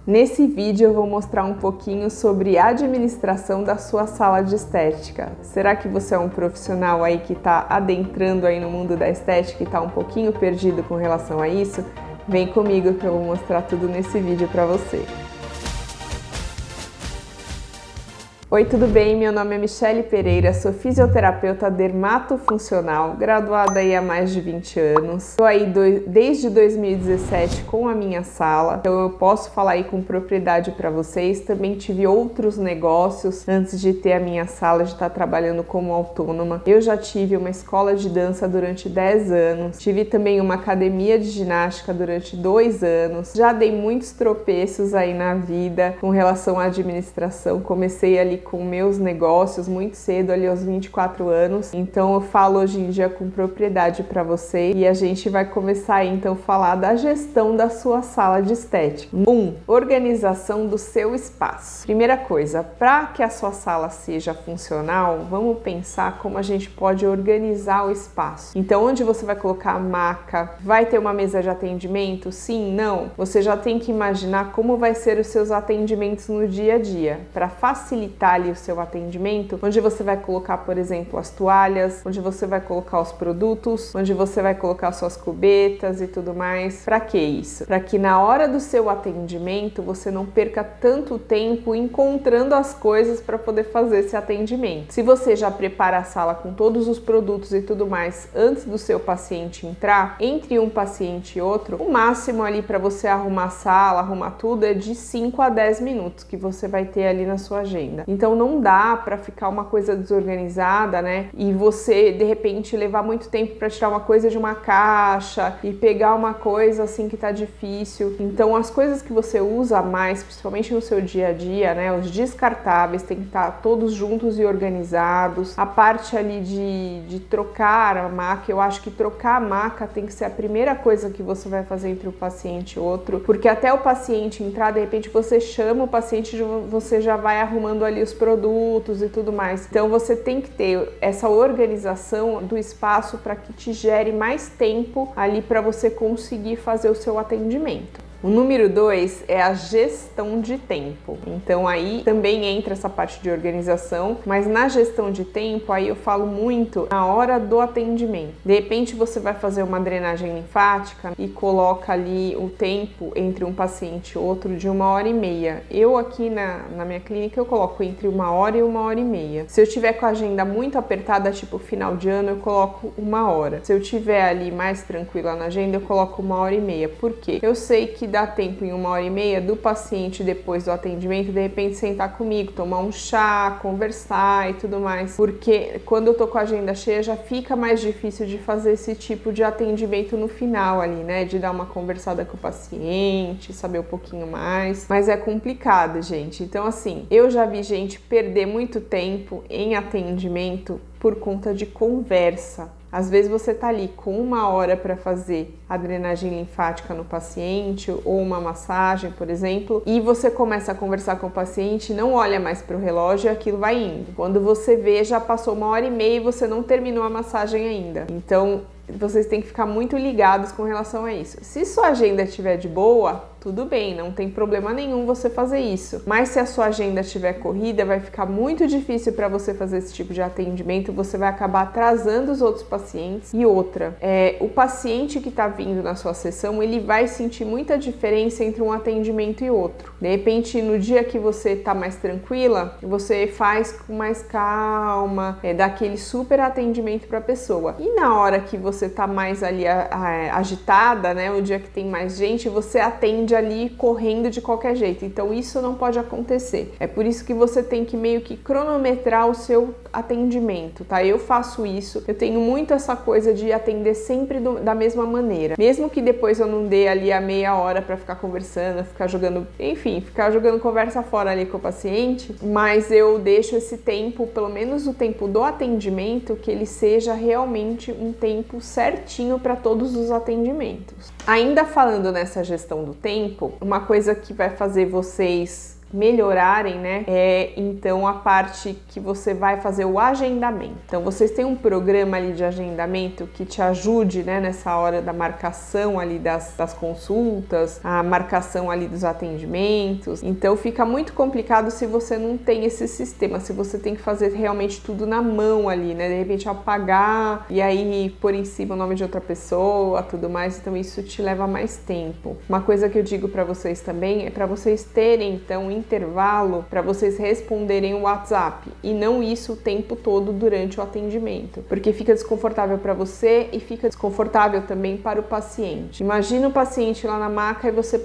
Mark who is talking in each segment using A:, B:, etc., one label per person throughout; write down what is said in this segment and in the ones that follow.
A: Nesse vídeo eu vou mostrar um pouquinho sobre a administração da sua sala de estética. Será que você é um profissional aí que está adentrando aí no mundo da estética e está um pouquinho perdido com relação a isso? Vem comigo que eu vou mostrar tudo nesse vídeo para você. Oi, tudo bem? Meu nome é Michele Pereira, sou fisioterapeuta dermatofuncional, graduada aí há mais de 20 anos. Estou aí desde 2017 com a minha sala, então eu posso falar aí com propriedade para vocês. Também tive outros negócios antes de ter a minha sala, de estar trabalhando como autônoma. Eu já tive uma escola de dança durante 10 anos, tive também uma academia de ginástica durante 2 anos. Já dei muitos tropeços aí na vida com relação à administração, comecei ali com meus negócios muito cedo, ali aos 24 anos. Então eu falo hoje em dia com propriedade para você e a gente vai começar aí então a falar da gestão da sua sala de estética. 1. Organização do seu espaço. Primeira coisa, para que a sua sala seja funcional, vamos pensar como a gente pode organizar o espaço. Então, onde você vai colocar a maca? Vai ter uma mesa de atendimento? Sim, não? Você já tem que imaginar como vai ser os seus atendimentos no dia a dia, para facilitar ali o seu atendimento, onde você vai colocar, por exemplo, as toalhas, onde você vai colocar os produtos, onde você vai colocar suas cubetas e tudo mais. Para que isso? Para que na hora do seu atendimento você não perca tanto tempo encontrando as coisas para poder fazer esse atendimento. Se você já prepara a sala com todos os produtos e tudo mais antes do seu paciente entrar, entre um paciente e outro, o máximo ali para você arrumar a sala, arrumar tudo é de 5 a 10 minutos que você vai ter ali na sua agenda. Então não dá para ficar uma coisa desorganizada, né? E você de repente levar muito tempo para tirar uma coisa de uma caixa e pegar uma coisa assim que tá difícil. Então as coisas que você usa mais, principalmente no seu dia a dia, né? Os descartáveis tem que estar todos juntos e organizados. A parte ali de trocar a maca, eu acho que trocar a maca tem que ser a primeira coisa que você vai fazer entre o paciente e outro, porque até o paciente entrar, de repente você chama o paciente e você já vai arrumando ali os produtos e tudo mais. Então você tem que ter essa organização do espaço para que te gere mais tempo ali para você conseguir fazer o seu atendimento. O número 2 é a gestão de tempo. Então aí também entra essa parte de organização, mas na gestão de tempo aí eu falo muito na hora do atendimento. De repente você vai fazer uma drenagem linfática e coloca ali o tempo entre um paciente e outro de 1h30. Eu aqui na minha clínica eu coloco entre 1h e 1h30. Se eu tiver com a agenda muito apertada, tipo final de ano, eu coloco 1h. Se eu tiver ali mais tranquila na agenda, eu coloco 1h30. Por quê? Eu sei que dá tempo em 1h30 do paciente depois do atendimento, de repente sentar comigo, tomar um chá, conversar e tudo mais, porque quando eu tô com a agenda cheia já fica mais difícil de fazer esse tipo de atendimento no final ali, né, de dar uma conversada com o paciente, saber um pouquinho mais, mas é complicado, gente. Então assim, eu já vi gente perder muito tempo em atendimento por conta de conversa. Às vezes você tá ali com 1h para fazer a drenagem linfática no paciente ou uma massagem, por exemplo, e você começa a conversar com o paciente, não olha mais para o relógio e aquilo vai indo. Quando você vê, já passou 1h30 e você não terminou a massagem ainda. Então, vocês têm que ficar muito ligados com relação a isso. Se sua agenda estiver de boa, tudo bem, não tem problema nenhum você fazer isso. Mas se a sua agenda estiver corrida, vai ficar muito difícil para você fazer esse tipo de atendimento, você vai acabar atrasando os outros pacientes. E outra, o paciente que está vindo na sua sessão, ele vai sentir muita diferença entre um atendimento e outro. De repente, no dia que você está mais tranquila, você faz com mais calma, dá aquele super atendimento para a pessoa. E na hora que você está mais ali agitada, né, o dia que tem mais gente, você atende ali correndo de qualquer jeito. Então isso não pode acontecer. É por isso que você tem que meio que cronometrar o seu atendimento, tá? Eu faço isso. Eu tenho muito essa coisa de atender sempre da mesma maneira. Mesmo que depois eu não dê ali a meia hora para ficar conversando, ficar jogando, enfim, ficar jogando conversa fora ali com o paciente, mas eu deixo esse tempo, pelo menos o tempo do atendimento, que ele seja realmente um tempo certinho para todos os atendimentos. Ainda falando nessa gestão do tempo, uma coisa que vai fazer vocês melhorarem, né, então a parte que você vai fazer o agendamento. Então vocês têm um programa ali de agendamento que te ajude, né, nessa hora da marcação ali das consultas, a marcação ali dos atendimentos. Então fica muito complicado se você não tem esse sistema, se você tem que fazer realmente tudo na mão ali, né, de repente apagar e aí pôr em cima o nome de outra pessoa, tudo mais, então isso te leva mais tempo. Uma coisa que eu digo para vocês também é para vocês terem então um intervalo para vocês responderem o WhatsApp e não isso o tempo todo durante o atendimento, porque fica desconfortável para você e fica desconfortável também para o paciente. Imagina o paciente lá na maca e você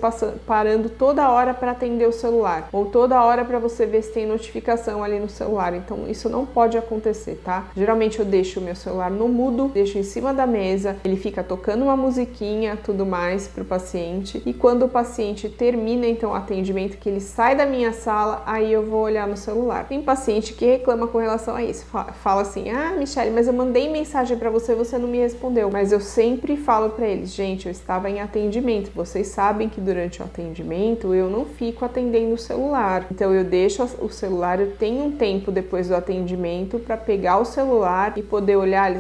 A: parando toda hora para atender o celular ou toda hora para você ver se tem notificação ali no celular. Então isso não pode acontecer, tá? Geralmente eu deixo o meu celular no mudo, deixo em cima da mesa, ele fica tocando uma musiquinha, tudo mais para o paciente, e quando o paciente termina então o atendimento, que ele sai da minha sala, aí eu vou olhar no celular. Tem paciente que reclama com relação a isso, fala assim: ah, Michele, mas eu mandei mensagem para você, você não me respondeu. Mas eu sempre falo para eles: gente, eu estava em atendimento, vocês sabem que durante o atendimento eu não fico atendendo o celular, então eu deixo o celular, eu tenho um tempo depois do atendimento para pegar o celular e poder olhar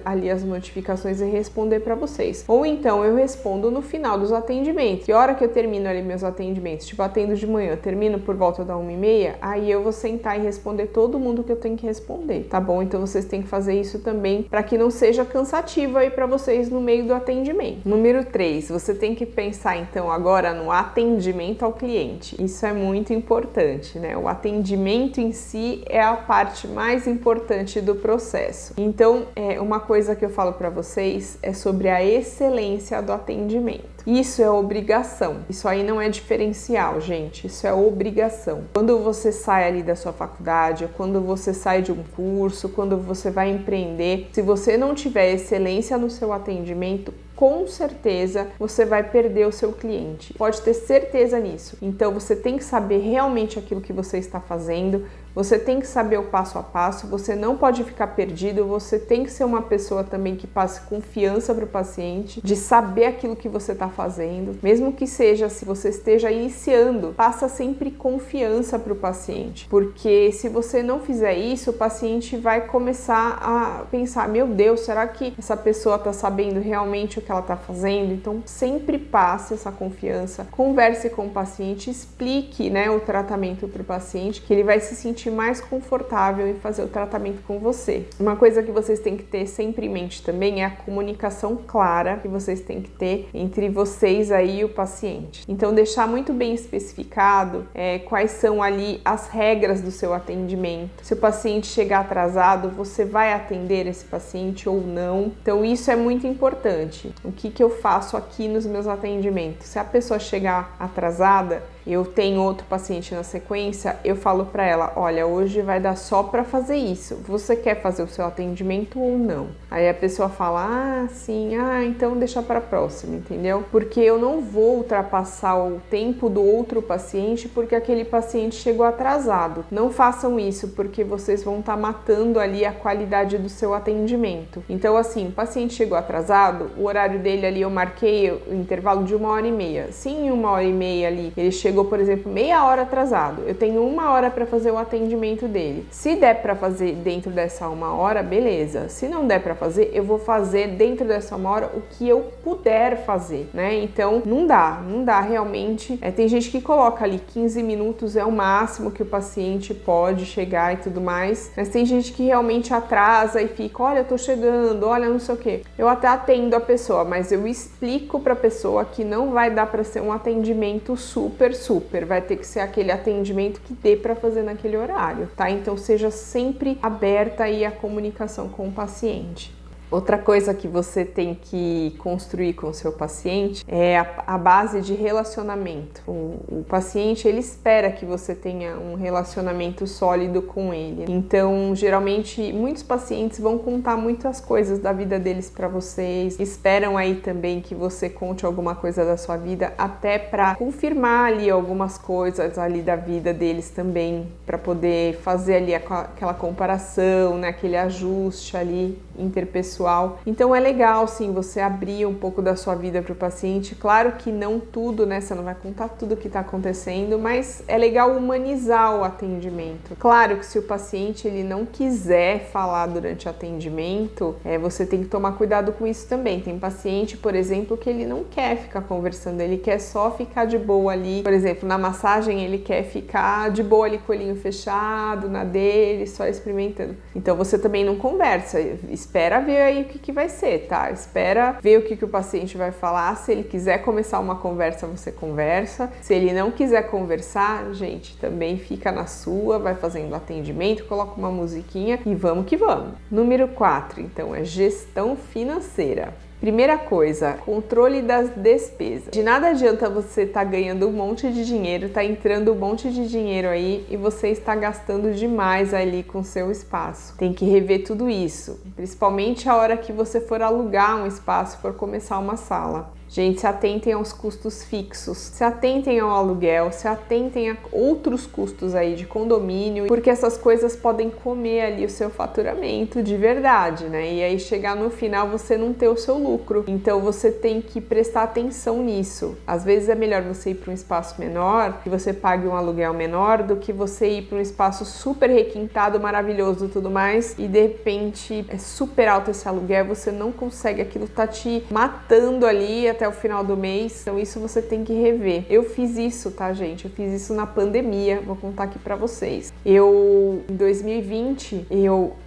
A: ali as notificações e responder para vocês. Ou então eu respondo no final dos atendimentos. E a hora que eu termino ali meus atendimentos, tipo atendo de manhã, eu termino por volta da 1h30, aí eu vou sentar e responder todo mundo que eu tenho que responder, tá bom? Então vocês têm que fazer isso também para que não seja cansativo aí para vocês no meio do atendimento. Número 3, você tem que pensar então agora no atendimento ao cliente. Isso é muito importante, né? O atendimento em si é a parte mais importante do processo. Então, uma coisa que eu falo para vocês é sobre a excelência do atendimento. Isso é obrigação. Isso aí não é diferencial, gente. Isso é obrigação. Quando você sai ali da sua faculdade, quando você sai de um curso, quando você vai empreender, se você não tiver excelência no seu atendimento, com certeza você vai perder o seu cliente. Pode ter certeza nisso. Então você tem que saber realmente aquilo que você está fazendo, você tem que saber o passo a passo, você não pode ficar perdido, você tem que ser uma pessoa também que passe confiança para o paciente, de saber aquilo que você está fazendo, mesmo que seja se você esteja iniciando, passa sempre confiança para o paciente, porque se você não fizer isso, o paciente vai começar a pensar: meu Deus, será que essa pessoa está sabendo realmente o que ela está fazendo? Então sempre passe essa confiança, converse com o paciente, explique, né, o tratamento para o paciente, que ele vai se sentir mais confortável em fazer o tratamento com você. Uma coisa que vocês têm que ter sempre em mente também é a comunicação clara que vocês têm que ter entre vocês aí e o paciente. Então deixar muito bem especificado quais são ali as regras do seu atendimento. Se o paciente chegar atrasado, você vai atender esse paciente ou não? Então isso é muito importante. O que eu faço aqui nos meus atendimentos? Se a pessoa chegar atrasada, eu tenho outro paciente na sequência, eu falo para ela: olha, hoje vai dar só para fazer isso. Você quer fazer o seu atendimento ou não? Aí a pessoa fala: ah, sim, então deixa para a próxima, entendeu? Porque eu não vou ultrapassar o tempo do outro paciente porque aquele paciente chegou atrasado. Não façam isso, porque vocês vão estar matando ali a qualidade do seu atendimento. Então, assim, o paciente chegou atrasado, o horário dele ali eu marquei o intervalo de 1h30. Se em 1h30 ali ele chegou, por exemplo, meia hora atrasado, eu tenho 1 hora para fazer o atendimento dele. Se der para fazer dentro dessa 1 hora, beleza. Se não der para fazer, eu vou fazer dentro dessa 1 hora o que eu puder fazer, né? Então não dá realmente. Tem gente que coloca ali 15 minutos é o máximo que o paciente pode chegar e tudo mais, mas tem gente que realmente atrasa e fica: olha, eu tô chegando, olha, não sei o que. Eu até atendo a pessoa, mas eu explico para a pessoa que não vai dar para ser um atendimento super, vai ter que ser aquele atendimento que dê para fazer naquele horário, tá? Então seja sempre aberta aí a comunicação com o paciente. Outra coisa que você tem que construir com o seu paciente é a base de relacionamento. O paciente, ele espera que você tenha um relacionamento sólido com ele. Então, geralmente, muitos pacientes vão contar muitas coisas da vida deles para vocês. Esperam aí também que você conte alguma coisa da sua vida, até para confirmar ali algumas coisas ali da vida deles também, para poder fazer ali aquela comparação, né, aquele ajuste ali. interpessoal. Então é legal sim você abrir um pouco da sua vida para o paciente. Claro que não tudo, né? Você não vai contar tudo o que está acontecendo, mas é legal humanizar o atendimento. Claro que se o paciente ele não quiser falar durante o atendimento, você tem que tomar cuidado com isso também. Tem paciente, por exemplo, que ele não quer ficar conversando, ele quer só ficar de boa ali. Por exemplo, na massagem ele quer ficar de boa ali com o olhinho fechado, na dele, só experimentando. Então você também não conversa, espera ver aí o que vai ser, tá? Espera ver o que o paciente vai falar. Se ele quiser começar uma conversa, você conversa. Se ele não quiser conversar, gente, também fica na sua, vai fazendo atendimento, coloca uma musiquinha e vamos que vamos. Número 4, então, é gestão financeira. Primeira coisa, controle das despesas. De nada adianta você estar ganhando um monte de dinheiro, tá entrando um monte de dinheiro aí e você está gastando demais ali com o seu espaço. Tem que rever tudo isso, principalmente a hora que você for alugar um espaço, for começar uma sala. Gente, se atentem aos custos fixos, se atentem ao aluguel, se atentem a outros custos aí de condomínio, porque essas coisas podem comer ali o seu faturamento de verdade, né? E aí chegar no final você não ter o seu lucro. Então você tem que prestar atenção nisso. Às vezes é melhor você ir para um espaço menor, que você pague um aluguel menor, do que você ir para um espaço super requintado, maravilhoso e tudo mais, e de repente é super alto esse aluguel, você não consegue, aquilo tá te matando ali até o final do mês, então isso você tem que rever. Eu fiz isso, tá, gente? Eu fiz isso na pandemia, vou contar aqui pra vocês. Em 2020,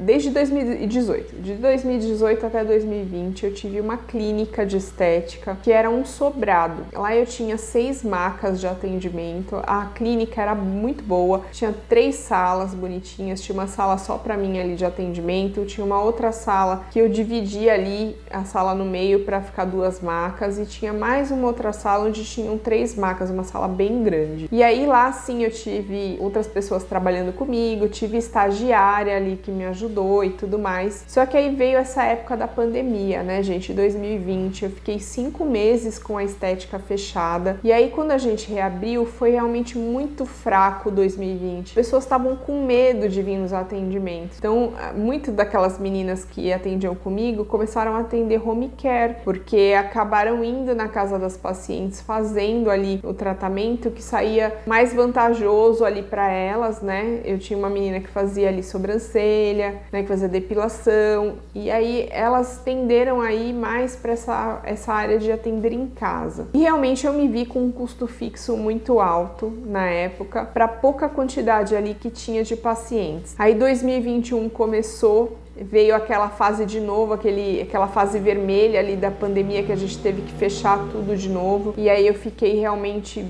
A: desde 2018, de 2018 até 2020, eu tive uma clínica de estética que era um sobrado. Lá eu tinha 6 macas de atendimento, a clínica era muito boa, tinha 3 salas bonitinhas, tinha uma sala só pra mim ali de atendimento, tinha uma outra sala que eu dividia ali a sala no meio pra ficar 2 macas, e tinha mais uma outra sala onde tinham 3 macas, uma sala bem grande. E aí lá sim eu tive outras pessoas trabalhando comigo, tive estagiária ali que me ajudou e tudo mais. Só que aí veio essa época da pandemia, né, gente? 2020, eu fiquei 5 meses com a estética fechada. E aí quando a gente reabriu, foi realmente muito fraco 2020. As pessoas estavam com medo de vir nos atendimentos. Então, muitas daquelas meninas que atendiam comigo começaram a atender home care, porque acabaram indo na casa das pacientes, fazendo ali o tratamento que saía mais vantajoso ali para elas, né? Eu tinha uma menina que fazia ali sobrancelha, né, que fazia depilação, e aí elas tenderam a ir mais para essa área de atender em casa. E realmente eu me vi com um custo fixo muito alto na época, para pouca quantidade ali que tinha de pacientes. Aí 2021 começou, veio aquela fase de novo, aquela fase vermelha ali da pandemia, que a gente teve que fechar tudo de novo, e aí eu fiquei realmente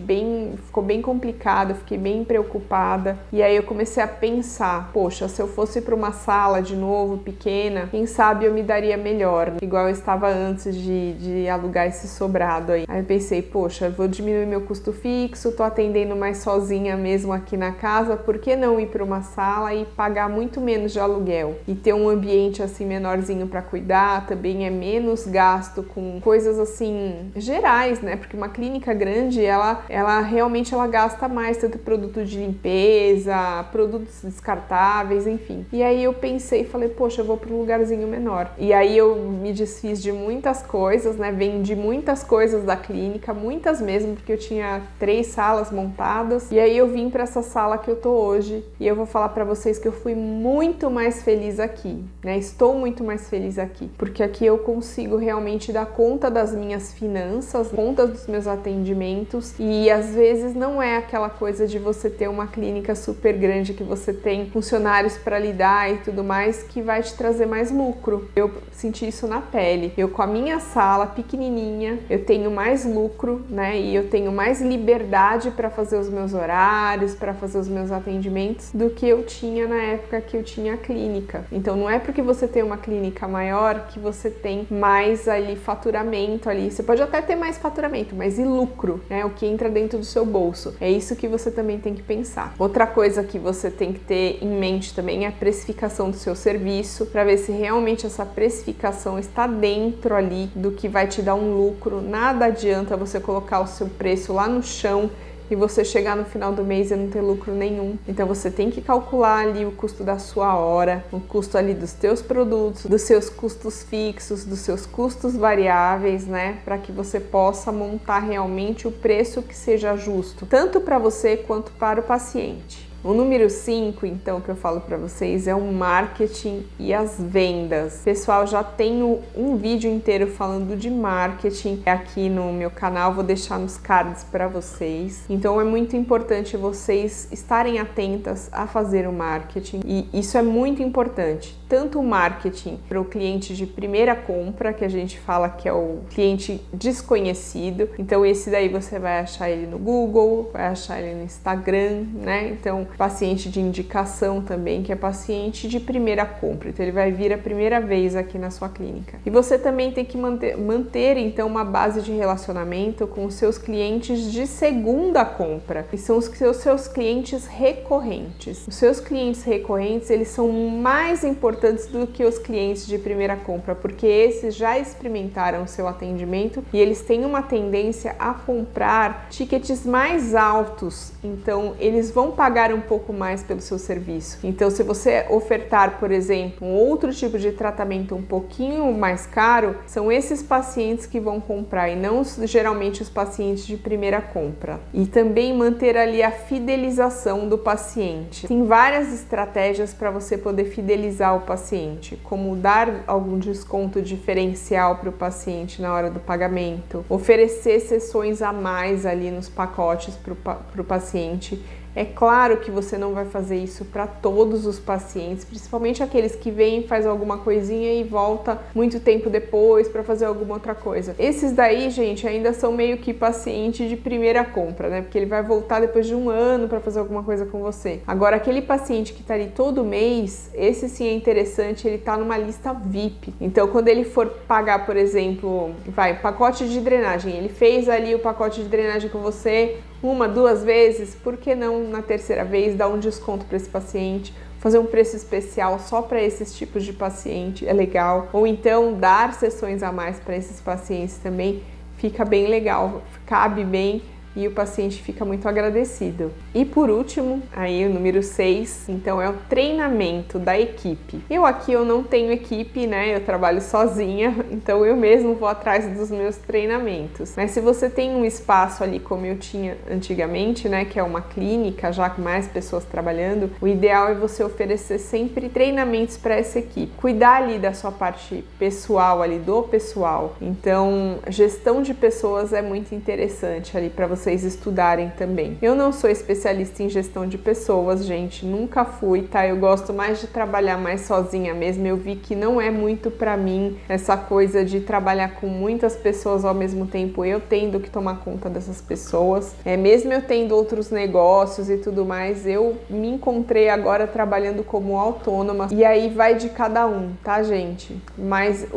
A: ficou bem complicado, fiquei bem preocupada, e aí eu comecei a pensar, poxa, se eu fosse para uma sala de novo, pequena, quem sabe eu me daria melhor, né? Igual eu estava antes de alugar esse sobrado aí. Aí eu pensei, poxa, eu vou diminuir meu custo fixo, tô atendendo mais sozinha mesmo aqui na casa, por que não ir para uma sala e pagar muito menos de aluguel? E ter um ambiente assim menorzinho para cuidar, também é menos gasto com coisas assim gerais, né? Porque uma clínica grande, ela realmente gasta mais, tanto produto de limpeza, produtos descartáveis, enfim. E aí eu pensei e falei, poxa, eu vou para um lugarzinho menor. E aí eu me desfiz de muitas coisas, né? Vendi muitas coisas da clínica, muitas mesmo, porque eu tinha 3 salas montadas. E aí eu vim para essa sala que eu tô hoje, e eu vou falar para vocês que eu fui muito mais feliz aqui, né? Estou muito mais feliz aqui, porque aqui eu consigo realmente dar conta das minhas finanças, conta dos meus atendimentos, e às vezes não é aquela coisa de você ter uma clínica super grande que você tem funcionários para lidar e tudo mais, que vai te trazer mais lucro. Eu senti isso na pele. Eu, com a minha sala pequenininha, eu tenho mais lucro, né? E eu tenho mais liberdade para fazer os meus horários, para fazer os meus atendimentos, do que eu tinha na época que eu tinha a clínica. Então não é porque você tem uma clínica maior que você tem mais ali faturamento ali. Você pode até ter mais faturamento, mas e lucro, né? O que entra dentro do seu bolso. É isso que você também tem que pensar. Outra coisa que você tem que ter em mente também é a precificação do seu serviço, para ver se realmente essa precificação está dentro ali do que vai te dar um lucro. Nada adianta você colocar o seu preço lá no chão e você chegar no final do mês e não ter lucro nenhum. Então você tem que calcular ali o custo da sua hora, o custo ali dos teus produtos, dos seus custos fixos, dos seus custos variáveis, né? Para que você possa montar realmente o preço que seja justo, tanto para você quanto para o paciente. O número 5, então, que eu falo para vocês é o marketing e as vendas. Pessoal, já tenho um vídeo inteiro falando de marketing aqui no meu canal, vou deixar nos cards para vocês. Então é muito importante vocês estarem atentas a fazer o marketing, e isso é muito importante, tanto o marketing para o cliente de primeira compra, que a gente fala que é o cliente desconhecido. Então esse daí você vai achar ele no Google, vai achar ele no Instagram, né? Então paciente de indicação também, que é paciente de primeira compra, então ele vai vir a primeira vez aqui na sua clínica. E você também tem que manter então uma base de relacionamento com os seus clientes de segunda compra, que são os seus clientes recorrentes. Os seus clientes recorrentes, eles são mais importantes do que os clientes de primeira compra, porque esses já experimentaram o seu atendimento e eles têm uma tendência a comprar tickets mais altos, então eles vão pagar um pouco mais pelo seu serviço. Então, se você ofertar, por exemplo, um outro tipo de tratamento um pouquinho mais caro, são esses pacientes que vão comprar e não geralmente os pacientes de primeira compra. E também manter ali a fidelização do paciente. Tem várias estratégias para você poder fidelizar o paciente, como dar algum desconto diferencial para o paciente na hora do pagamento, oferecer sessões a mais ali nos pacotes para o paciente. É claro que você não vai fazer isso para todos os pacientes, principalmente aqueles que vêm, faz alguma coisinha e volta muito tempo depois para fazer alguma outra coisa. Esses daí, gente, ainda são meio que paciente de primeira compra, né? Porque ele vai voltar depois de um ano para fazer alguma coisa com você. Agora, aquele paciente que tá ali todo mês, esse sim é interessante, ele tá numa lista VIP. Então, quando ele for pagar, por exemplo, pacote de drenagem, ele fez ali o pacote de drenagem com você uma, duas vezes, por que não na terceira vez dar um desconto para esse paciente, fazer um preço especial só para esses tipos de paciente, é legal. Ou então dar sessões a mais para esses pacientes também fica bem legal, cabe bem e o paciente fica muito agradecido. E por último, aí o número 6, então é o treinamento da equipe. Eu não tenho equipe, né? Eu trabalho sozinha, então eu mesmo vou atrás dos meus treinamentos. Mas se você tem um espaço ali como eu tinha antigamente, né, que é uma clínica já com mais pessoas trabalhando, o ideal é você oferecer sempre treinamentos para essa equipe. Cuidar ali da sua parte pessoal ali, do pessoal. Então, gestão de pessoas é muito interessante ali para vocês estudarem também. Eu não sou especialista em gestão de pessoas, gente, nunca fui, tá? Eu gosto mais de trabalhar mais sozinha mesmo. Eu vi que não é muito pra mim essa coisa de trabalhar com muitas pessoas ao mesmo tempo, eu tendo que tomar conta dessas pessoas. Mesmo eu tendo outros negócios e tudo mais, eu me encontrei agora trabalhando como autônoma e aí vai de cada um, tá, gente? Mas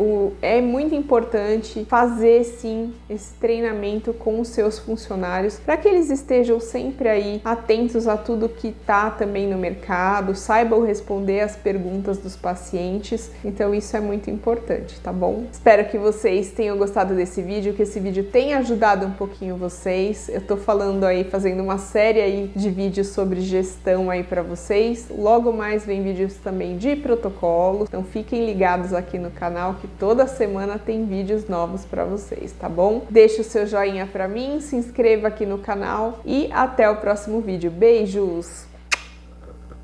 A: é muito importante fazer sim esse treinamento com os seus funcionários para que eles estejam sempre aí atentos a tudo que tá também no mercado, saibam responder as perguntas dos pacientes. Então isso é muito importante, tá bom? Espero que vocês tenham gostado desse vídeo, que esse vídeo tenha ajudado um pouquinho vocês. Eu tô falando aí, fazendo uma série aí de vídeos sobre gestão aí para vocês. Logo mais vem vídeos também de protocolo. Então fiquem ligados aqui no canal que toda semana tem vídeos novos para vocês, tá bom? Deixa o seu joinha para mim, se inscreva aqui no canal e até o próximo vídeo. Beijos!